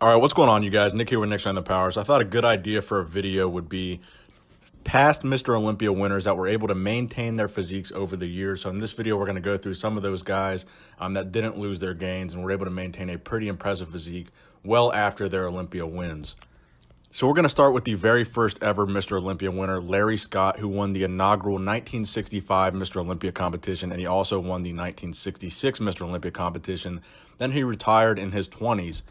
All right, what's going on, you guys? Nick here with Nick's on the Powers. I thought a good idea for a video would be past Mr. Olympia winners that were able to maintain their physiques over the years. So in this video, we're going to go through some of those guys that didn't lose their gains and were able to maintain a pretty impressive physique well after their Olympia wins. So we're going to start with the very first ever Mr. Olympia winner, Larry Scott, who won the inaugural 1965 Mr. Olympia competition, and he also won the 1966 Mr. Olympia competition. Then he retired in his 20s,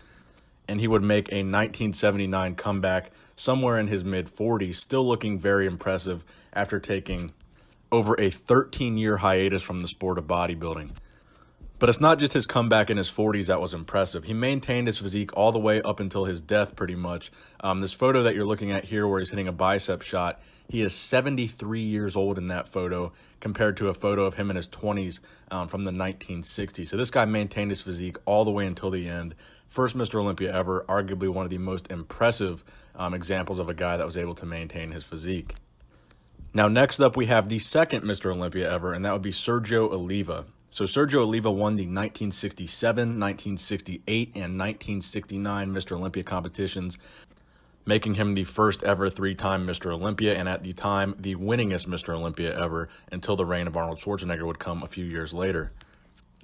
and he would make a 1979 comeback somewhere in his mid-40s, still looking very impressive after taking over a 13-year hiatus from the sport of bodybuilding. But it's not just his comeback in his 40s that was impressive. He maintained his physique all the way up until his death, pretty much. This photo that you're looking at here where he's hitting a bicep shot, he is 73 years old in that photo compared to a photo of him in his 20s from the 1960s. So this guy maintained his physique all the way until the end. First Mr. Olympia ever, arguably one of the most impressive examples of a guy that was able to maintain his physique. Now, next up, we have the second Mr. Olympia ever, and that would be Sergio Oliva. So Sergio Oliva won the 1967, 1968, and 1969 Mr. Olympia competitions, making him the first ever three-time Mr. Olympia, and at the time, the winningest Mr. Olympia ever, until the reign of Arnold Schwarzenegger would come a few years later.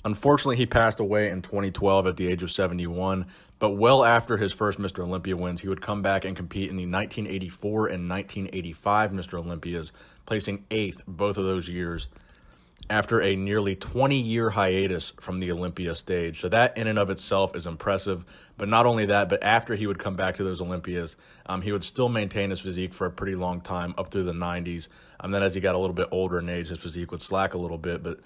Unfortunately, he passed away in 2012 at the age of 71, but well after his first Mr. Olympia wins, he would come back and compete in the 1984 and 1985 Mr. Olympias, placing 8th both of those years, after a nearly 20-year hiatus from the Olympia stage. So that in and of itself is impressive. But not only that, but after he would come back to those Olympias, he would still maintain his physique for a pretty long time, up through the 90s. Then as he got a little bit older in age, his physique would slack a little bit, but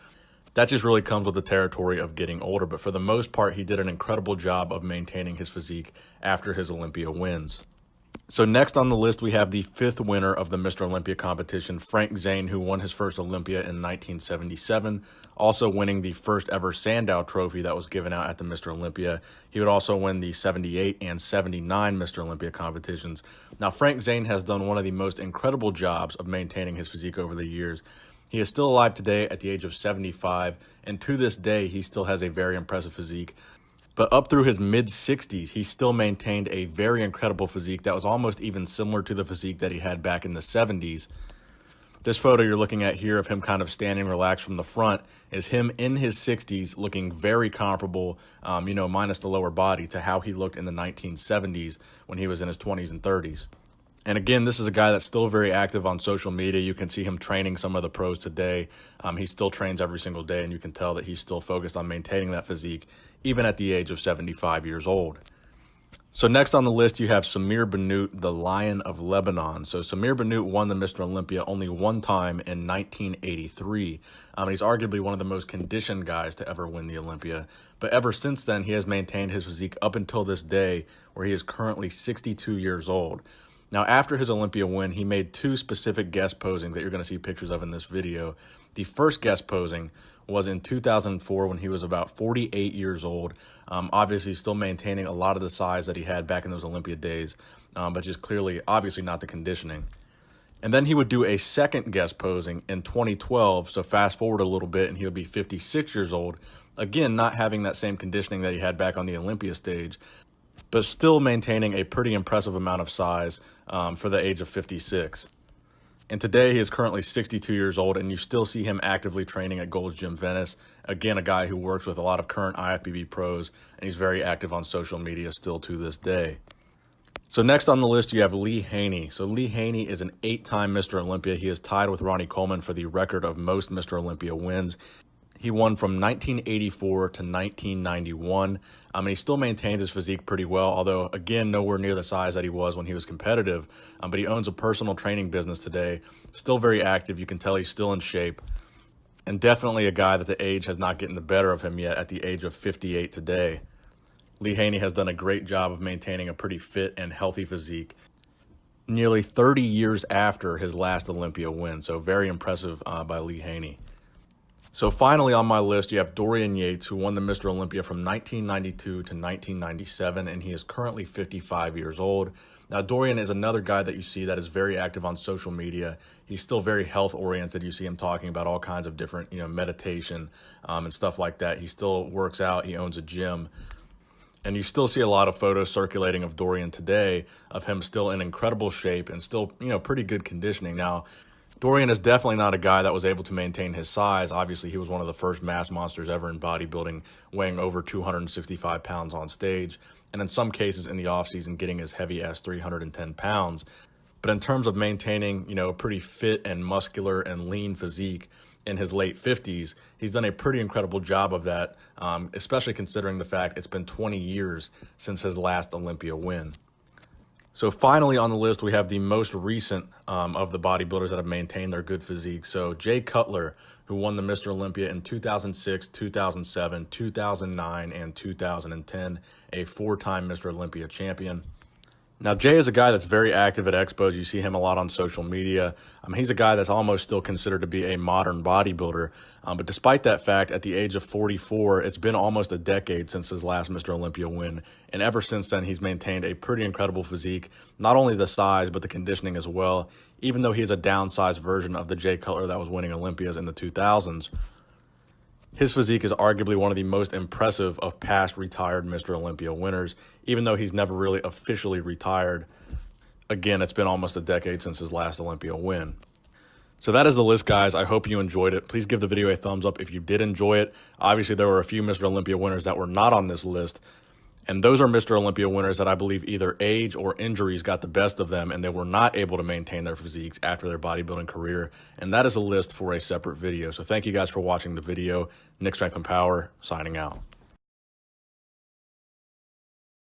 that just really comes with the territory of getting older. But for the most part, he did an incredible job of maintaining his physique after his Olympia wins. So next on the list, we have the 5th winner of the Mr. Olympia competition, Frank Zane, who won his first Olympia in 1977, also winning the first ever Sandow Trophy that was given out at the Mr. Olympia. He would also win the 78 and 79 Mr. Olympia competitions. Now, Frank Zane has done one of the most incredible jobs of maintaining his physique over the years. He is still alive today at the age of 75, and to this day, he still has a very impressive physique. But up through his mid-60s, he still maintained a very incredible physique that was almost even similar to the physique that he had back in the 70s. This photo you're looking at here of him kind of standing relaxed from the front is him in his 60s looking very comparable, minus the lower body, to how he looked in the 1970s when he was in his 20s and 30s. And again, this is a guy that's still very active on social media. You can see him training some of the pros today. He still trains every single day, and you can tell that he's still focused on maintaining that physique, even at the age of 75 years old. So next on the list, you have Samir Bannout, the Lion of Lebanon. So Samir Bannout won the Mr. Olympia only one time in 1983. He's arguably one of the most conditioned guys to ever win the Olympia. But ever since then, he has maintained his physique up until this day, where he is currently 62 years old. Now, after his Olympia win, he made 2 specific guest posings that you're going to see pictures of in this video. The first guest posing was in 2004 when he was about 48 years old. Obviously, still maintaining a lot of the size that he had back in those Olympia days, but just clearly, obviously not the conditioning. And then he would do a second guest posing in 2012, so fast forward a little bit, and he would be 56 years old. Again, not having that same conditioning that he had back on the Olympia stage, but still maintaining a pretty impressive amount of size for the age of 56. And today he is currently 62 years old, and you still see him actively training at Gold's Gym Venice. Again, a guy who works with a lot of current IFBB pros, and he's very active on social media still to this day. So next on the list, you have Lee Haney. So Lee Haney is an 8-time Mr. Olympia. He is tied with Ronnie Coleman for the record of most Mr. Olympia wins. He won from 1984 to 1991. He still maintains his physique pretty well, although, again, nowhere near the size that he was when he was competitive. But he owns a personal training business today. Still very active. You can tell he's still in shape. And definitely a guy that the age has not gotten the better of him yet at the age of 58 today. Lee Haney has done a great job of maintaining a pretty fit and healthy physique nearly 30 years after his last Olympia win. So very impressive by Lee Haney. So finally on my list, you have Dorian Yates, who won the Mr. Olympia from 1992 to 1997, and he is currently 55 years old. Now, Dorian is another guy that you see that is very active on social media. He's still very health-oriented. You see him talking about all kinds of different, meditation and stuff like that. He still works out. He owns a gym. And you still see a lot of photos circulating of Dorian today of him still in incredible shape and still, pretty good conditioning. Now, Dorian is definitely not a guy that was able to maintain his size. Obviously, he was one of the first mass monsters ever in bodybuilding, weighing over 265 pounds on stage, and in some cases in the offseason getting as heavy as 310 pounds. But in terms of maintaining, a pretty fit and muscular and lean physique in his late 50s, he's done a pretty incredible job of that, especially considering the fact it's been 20 years since his last Olympia win. So finally on the list, we have the most recent of the bodybuilders that have maintained their good physique. So Jay Cutler, who won the Mr. Olympia in 2006, 2007, 2009, and 2010, a four-time Mr. Olympia champion. Now, Jay is a guy that's very active at expos. You see him a lot on social media. He's a guy that's almost still considered to be a modern bodybuilder. But despite that fact, at the age of 44, it's been almost a decade since his last Mr. Olympia win. And ever since then, he's maintained a pretty incredible physique. Not only the size, but the conditioning as well, even though he's a downsized version of the Jay Cutler that was winning Olympias in the 2000s. His physique is arguably one of the most impressive of past retired Mr. Olympia winners, even though he's never really officially retired. Again, it's been almost a decade since his last Olympia win. So that is the list, guys. I hope you enjoyed it. Please give the video a thumbs up if you did enjoy it. Obviously, there were a few Mr. Olympia winners that were not on this list, and those are Mr. Olympia winners that I believe either age or injuries got the best of them, and they were not able to maintain their physiques after their bodybuilding career. And that is a list for a separate video. So thank you guys for watching the video. Nick Strength and Power, signing out.